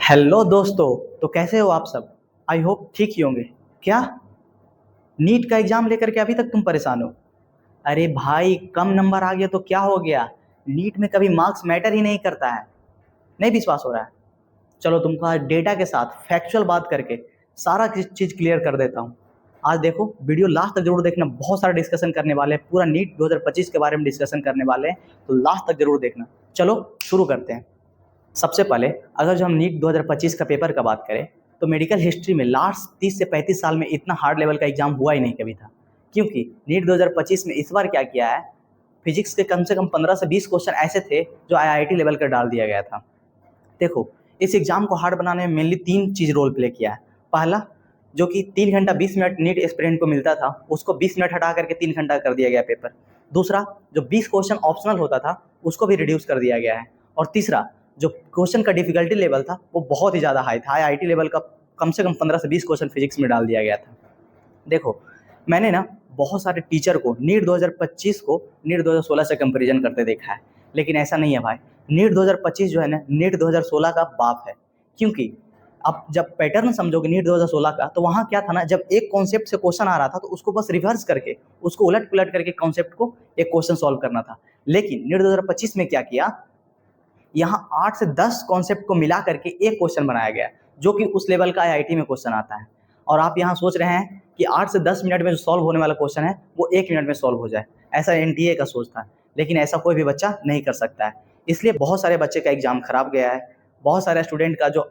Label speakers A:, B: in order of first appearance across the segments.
A: Hello दोस्तों। तो कैसे हो आप सब? आई होप ठीक ही होंगे। क्या नीट का एग्जाम लेकर के अभी तक तुम परेशान हो? अरे भाई, कम नंबर आ गया तो क्या हो गया? नीट में कभी मार्क्स मैटर ही नहीं करता है। नहीं विश्वास हो रहा है? चलो तुमको आज डेटा के साथ फैक्चुअल बात करके सारा चीज़ क्लियर कर देता हूँ। आज देखो, वीडियो लास्ट तक जरूर देखना। बहुत सारा डिस्कशन करने वाले हैं, पूरा नीट 2025 के बारे में डिस्कशन करने वाले हैं, तो लास्ट तक जरूर देखना। चलो शुरू करते हैं। सबसे पहले अगर जो हम नीट 2025 का पेपर का बात करें, तो मेडिकल हिस्ट्री में लास्ट 30 से 35 साल में इतना हार्ड लेवल का एग्जाम हुआ ही नहीं कभी था। क्योंकि नीट 2025 में इस बार क्या किया है, फिजिक्स के कम से कम 15 से 20 क्वेश्चन ऐसे थे जो आईआईटी लेवल का डाल दिया गया था। देखो, इस एग्जाम को हार्ड बनाने में मेनली 3 चीज़ रोल प्ले किया है। पहला, जो कि 3 घंटा 20 मिनट नीट एस्पिरेंट को मिलता था, उसको 20 मिनट हटा करके 3 घंटा कर दिया गया पेपर। दूसरा, जो 20 क्वेश्चन ऑप्शनल होता था उसको भी रिड्यूस कर दिया गया है। और तीसरा, जो क्वेश्चन का डिफिकल्टी लेवल था वो बहुत ही ज़्यादा हाई था। आईआईटी लेवल का कम से कम 15 से 20 क्वेश्चन फिजिक्स में डाल दिया गया था। देखो, मैंने ना बहुत सारे टीचर को नीट 2025 को नीट 2016 से कंपैरिजन करते देखा है, लेकिन ऐसा नहीं है भाई। नीट 2025 जो है ना, नीट 2016 का बाप है। क्योंकि अब जब पैटर्न समझोगे नीट 2016 का, तो वहाँ क्या था ना, जब एक कॉन्सेप्ट से क्वेश्चन आ रहा था तो उसको बस रिवर्स करके, उसको उलट पुलट करके कॉन्सेप्ट को एक क्वेश्चन सॉल्व करना था। लेकिन नीट 2025 में क्या किया, यहाँ 8 से 10 कॉन्सेप्ट को मिला करके एक क्वेश्चन बनाया गया, जो कि उस लेवल का आईआईटी में क्वेश्चन आता है। और आप यहाँ सोच रहे हैं कि 8 से 10 मिनट में जो सॉल्व होने वाला क्वेश्चन है वो 1 मिनट में सॉल्व हो जाए, ऐसा एनटीए का सोच था। लेकिन ऐसा कोई भी बच्चा नहीं कर सकता है। इसलिए बहुत सारे बच्चे का एग्जाम खराब गया है। बहुत सारे स्टूडेंट का जो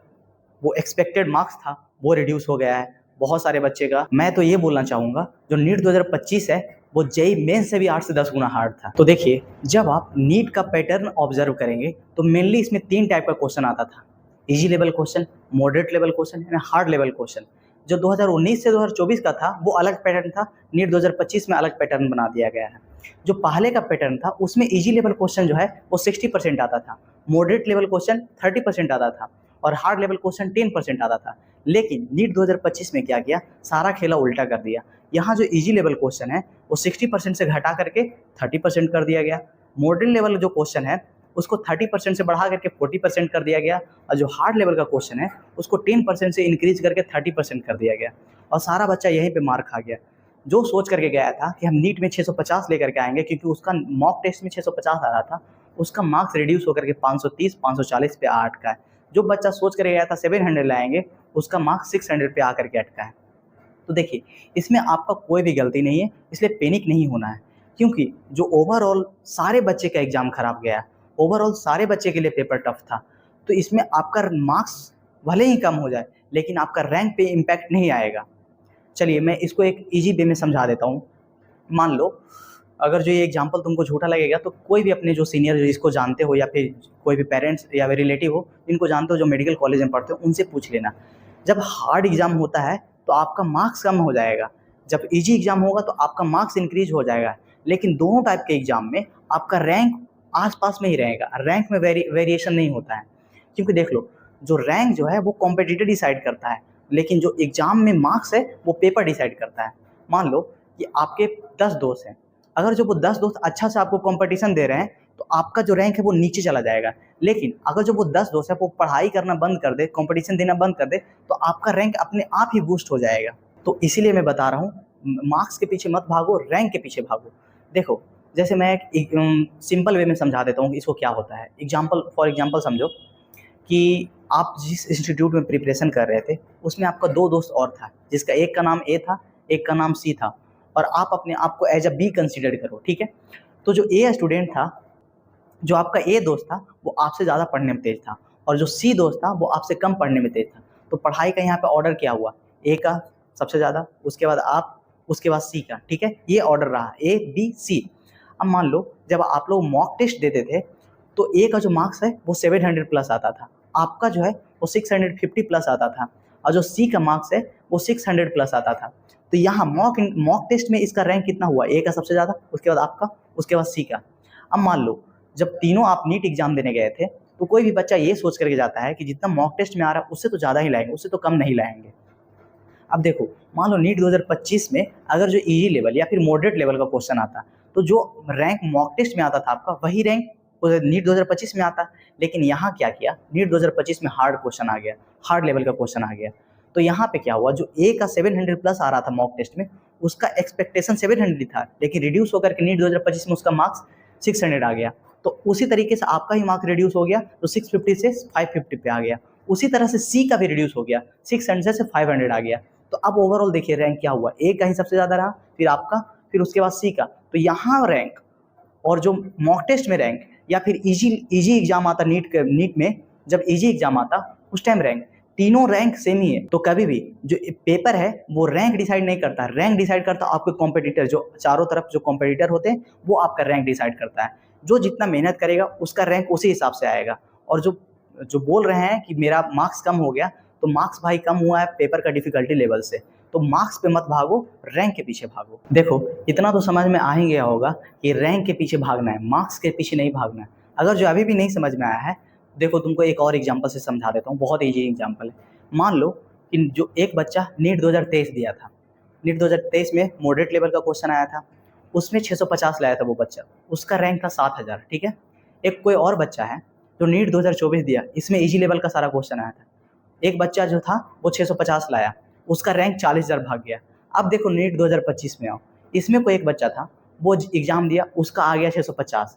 A: वो एक्सपेक्टेड मार्क्स था वो रिड्यूस हो गया है। बहुत सारे बच्चे का, मैं तो ये बोलना चाहूँगा, जो नीट 2025 है वो जेई मेन से भी 8 से 10 गुना हार्ड था। तो देखिए, जब आप नीट का पैटर्न ऑब्जर्व करेंगे तो मेनली इसमें 3 टाइप का क्वेश्चन आता था। Easy level question, moderate level question and hard level question. जो 2019 से 2024 का था वो अलग पैटर्न था, नीट 2025 में अलग पैटर्न बना दिया गया है। जो पहले का पैटर्न था उसमें इजी लेवल क्वेश्चन जो है वो 60% आता था, मॉडरेट लेवल क्वेश्चन 30% आता था और हार्ड लेवल क्वेश्चन 10% आता था। लेकिन नीट 2025 में क्या किया, सारा खेला उल्टा कर दिया। यहाँ जो इजी लेवल क्वेश्चन है वो 60% से घटा करके 30% कर दिया गया। मॉडरेट लेवल जो क्वेश्चन है उसको 30% से बढ़ा करके 40% कर दिया गया। और जो हार्ड लेवल का क्वेश्चन है उसको 10% से इंक्रीज करके 30% कर दिया गया। और सारा बच्चा यहीं पे मार खा गया। जो सोच करके गया था कि हम नीट में 650 लेकर के आएंगे, क्योंकि उसका मॉक टेस्ट में 650 आ रहा था, उसका मार्क्स रिड्यूस होकर के 530 540 पे आ अटका है। जो बच्चा सोच कर गया था 700 लाएंगे, उसका मार्क्स 600 पे आकर के अटका है। तो देखिए, इसमें आपका कोई भी गलती नहीं है, इसलिए पैनिक नहीं होना है। क्योंकि जो ओवरऑल सारे बच्चे का एग्जाम खराब गया, ओवरऑल सारे बच्चे के लिए पेपर टफ था, तो इसमें आपका मार्क्स भले ही कम हो जाए लेकिन आपका रैंक पे इम्पैक्ट नहीं आएगा। चलिए मैं इसको एक ईजी वे में समझा देता हूँ। मान लो, अगर जो ये एग्जांपल तुमको झूठा लगेगा तो कोई भी अपने जो सीनियर जिसको जानते हो, या फिर कोई भी पेरेंट्स या फिर रिलेटिव हो जिनको जानते हो जो मेडिकल कॉलेज में पढ़ते हो, उनसे पूछ लेना। जब हार्ड एग्जाम होता है तो आपका मार्क्स कम हो जाएगा, जब इजी एग्जाम होगा तो आपका मार्क्स इंक्रीज हो जाएगा। लेकिन दोनों टाइप के एग्जाम में आपका रैंक आसपास में ही रहेगा, रैंक में वेरिएशन नहीं होता है। क्योंकि देख लो, जो रैंक जो है वो कॉम्पिटिटर डिसाइड करता है, लेकिन जो एग्जाम में मार्क्स है वो पेपर डिसाइड करता है। मान लो कि आपके 10 दोस्त हैं, अगर जो वो 10 दोस्त अच्छा से आपको कंपटीशन दे रहे हैं तो आपका जो रैंक है वो नीचे चला जाएगा। लेकिन अगर जो वो 10 दोस्त है वो पढ़ाई करना बंद कर दे, कंपटीशन देना बंद कर दे, तो आपका रैंक अपने आप ही बूस्ट हो जाएगा। तो इसीलिए मैं बता रहा हूँ, मार्क्स के पीछे मत भागो, रैंक के पीछे भागो। देखो, जैसे मैं एक सिंपल वे में समझा देता हूँ इसको क्या होता है। फॉर एग्जाम्पल समझो कि आप जिस इंस्टीट्यूट में प्रिपरेशन कर रहे थे उसमें आपका 2 दोस्त और था, जिसका एक का नाम ए था, एक का नाम सी था, और आप अपने आप को एज अ बी कंसीडर करो, ठीक है। तो जो ए स्टूडेंट था, जो आपका ए दोस्त था, वो आपसे ज़्यादा पढ़ने में तेज था, और जो सी दोस्त था वो आपसे कम पढ़ने में तेज था। तो पढ़ाई का यहाँ पे ऑर्डर क्या हुआ, ए का सबसे ज़्यादा, उसके बाद आप, उसके बाद सी का, ठीक है। ये ऑर्डर रहा ए बी सी। अब मान लो जब आप लोग मॉक टेस्ट देते थे तो ए का जो मार्क्स है वो 700 प्लस आता था, आपका जो है वो 650 प्लस आता था, और जो सी का मार्क्स है वो 600 प्लस आता था। तो यहाँ मॉक टेस्ट में इसका रैंक कितना हुआ, ए का सबसे ज़्यादा, उसके बाद आपका, उसके बाद सी का। अब मान लो जब तीनों आप नीट एग्जाम देने गए थे तो कोई भी बच्चा ये सोच करके जाता है कि जितना मॉक टेस्ट में आ रहा है उससे तो ज़्यादा ही लाएंगे, उससे तो कम नहीं लाएंगे। अब देखो, मान लो नीट 2025 में अगर जो इजी लेवल या फिर मॉडरेट लेवल का क्वेश्चन आता, तो जो रैंक मॉक टेस्ट में आता था आपका, वही रैंक नीट 2025 में आता। लेकिन यहाँ क्या किया, नीट 2025 में हार्ड क्वेश्चन आ गया, हार्ड लेवल का क्वेश्चन आ गया। तो यहाँ पे क्या हुआ, जो ए का 700 प्लस आ रहा था मॉक टेस्ट में, उसका एक्सपेक्टेशन 700 था, लेकिन रिड्यूस होकर के नीट 2025 में उसका मार्क्स 600 आ गया। तो उसी तरीके से आपका ही मार्क्स रिड्यूस हो गया, तो 650 से 550 पे आ गया। उसी तरह से सी का भी रिड्यूस हो गया, 600 से 500 आ गया। तो अब ओवरऑल देखिए रैंक क्या हुआ, ए का ही सबसे ज़्यादा रहा, फिर आपका, फिर उसके बाद सी का। तो यहाँ रैंक और जो मॉक टेस्ट में रैंक, या फिर इजी एग्जाम आता नीट में, जब इजी एग्जाम आता उस टाइम रैंक, तीनों रैंक सेम ही है। तो कभी भी जो पेपर है वो रैंक डिसाइड नहीं करता, रैंक डिसाइड करता आपके कॉम्पिटिटर, जो चारों तरफ जो कॉम्पिटिटर होते हैं वो आपका रैंक डिसाइड करता है। जो जितना मेहनत करेगा उसका रैंक उसी हिसाब से आएगा। और जो जो बोल रहे हैं कि मेरा मार्क्स कम हो गया, तो मार्क्स भाई कम हुआ है पेपर का डिफिकल्टी लेवल से। तो मार्क्स पे मत भागो, रैंक के पीछे भागो। देखो इतना तो समझ में आ ही गया होगा कि रैंक के पीछे भागना है, मार्क्स के पीछे नहीं भागना है। अगर जो अभी भी नहीं समझ में आया है, देखो तुमको एक और एग्जांपल से समझा देता हूँ, बहुत ईजी एग्जांपल है। मान लो कि जो एक बच्चा नीट 2023 दिया था, नीट 2023 में मॉडरेट लेवल का क्वेश्चन आया था, उसमें 650 लाया था वो बच्चा, उसका रैंक था 7000, ठीक है। एक कोई और बच्चा है जो नीट 2024 दिया, इसमें इजी लेवल का सारा क्वेश्चन आया था, एक बच्चा जो था वो 650 लाया, उसका रैंक 40,000 भाग गया। अब देखो नीट 2025 में आओ, इसमें कोई एक बच्चा था वो एग्ज़ाम दिया, उसका आ गया 650।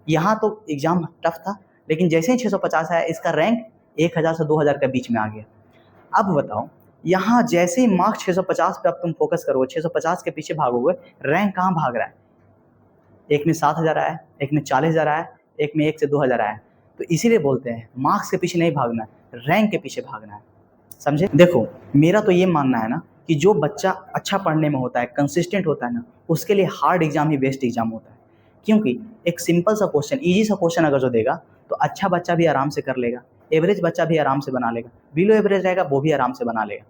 A: यहाँ तो एग्ज़ाम टफ था, लेकिन जैसे ही 650 आया, इसका रैंक 1000 से 2000 के बीच में आ गया। अब बताओ यहाँ जैसे ही मार्क्स 650 पे अब तुम फोकस करोगे, 650 के पीछे भागोगे, रैंक कहाँ भाग रहा है? एक में 7000 आया, एक में 40,000 आया, एक में 1 से 2000 आया। तो इसीलिए बोलते हैं मार्क्स के पीछे नहीं भागना है, रैंक के पीछे भागना है, समझे। देखो मेरा तो ये मानना है ना कि जो बच्चा अच्छा पढ़ने में होता है, कंसिस्टेंट होता है ना, उसके लिए हार्ड एग्जाम ही बेस्ट एग्जाम होता है। क्योंकि एक सिंपल सा क्वेश्चन, ईजी सा क्वेश्चन अगर जो देगा तो अच्छा बच्चा भी आराम से कर लेगा, एवरेज बच्चा भी आराम से बना लेगा, बिलो एवरेज रहेगा वो भी आराम से बना लेगा।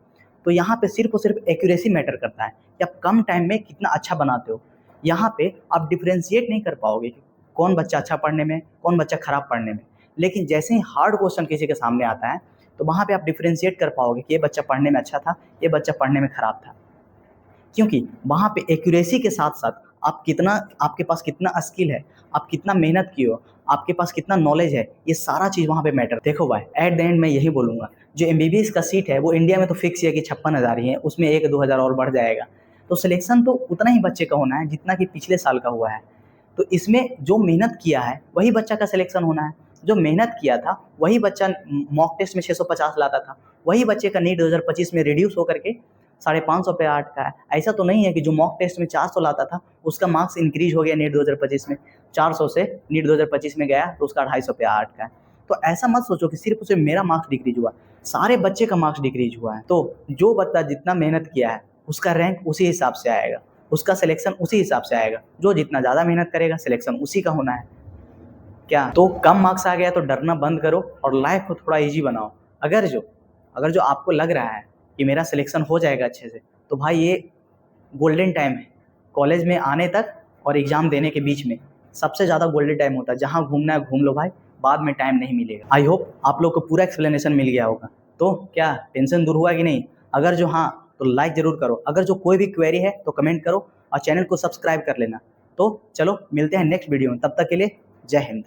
A: तो यहाँ पे सिर्फ और सिर्फ एक्यूरेसी मैटर करता है कि आप कम टाइम में कितना अच्छा बनाते हो। यहाँ पे आप डिफ्रेंशिएट नहीं कर पाओगे कि कौन बच्चा अच्छा पढ़ने में, कौन बच्चा खराब पढ़ने में। लेकिन जैसे ही हार्ड क्वेश्चन किसी के सामने आता है, तो वहाँ पे आप डिफ्रेंशिएट कर पाओगे कि ये बच्चा पढ़ने में अच्छा था, ये बच्चा पढ़ने में खराब था। क्योंकि वहाँ पे एक्यूरेसी के साथ साथ आप कितना, आपके पास कितना स्किल है, आप कितना मेहनत किए हो, आपके पास कितना नॉलेज है, ये सारा चीज़ वहाँ पे मैटर। देखो भाई एट द एंड मैं यही बोलूँगा, जो एमबीबीएस का सीट है वो इंडिया में तो फिक्स है कि 56,000 ही है, उसमें 1-2 हज़ार और बढ़ जाएगा। तो सिलेक्शन तो उतना ही बच्चे का होना है जितना कि पिछले साल का हुआ है। तो इसमें जो मेहनत किया है वही बच्चा का सिलेक्शन होना है। जो मेहनत किया था वही बच्चा मॉक टेस्ट में 650 लाता था, वही बच्चे का नीट 2025 में रिड्यूस होकर के 550 पे 8 का है। ऐसा तो नहीं है कि जो मॉक टेस्ट में 400 लाता था उसका मार्क्स इंक्रीज हो गया नीट 2025 में, 400 से नीट 2025 में गया तो उसका 250 पे 8 का है। तो ऐसा मत सोचो कि सिर्फ उसे मेरा मार्क्स डिक्रीज हुआ, सारे बच्चे का मार्क्स डिक्रीज हुआ है। तो जो बच्चा जितना मेहनत किया है उसका रैंक उसी हिसाब से आएगा, उसका सिलेक्शन उसी हिसाब से आएगा। जो जितना ज़्यादा मेहनत करेगा सिलेक्शन उसी का होना है। क्या तो कम मार्क्स आ गया तो डरना बंद करो और लाइफ को थोड़ा इजी बनाओ। अगर जो आपको लग रहा है कि मेरा सिलेक्शन हो जाएगा अच्छे से, तो भाई ये गोल्डन टाइम है, कॉलेज में आने तक और एग्ज़ाम देने के बीच में सबसे ज़्यादा गोल्डन टाइम होता है। जहाँ घूमना है घूम लो भाई, बाद में टाइम नहीं मिलेगा। आई होप आप लोग को पूरा एक्सप्लेनेशन मिल गया होगा। तो क्या टेंशन दूर हुआ कि नहीं? अगर जो हाँ तो लाइक ज़रूर करो, अगर जो कोई भी क्वेरी है तो कमेंट करो और चैनल को सब्सक्राइब कर लेना। तो चलो मिलते हैं नेक्स्ट वीडियो में, तब तक के लिए जय हिंद।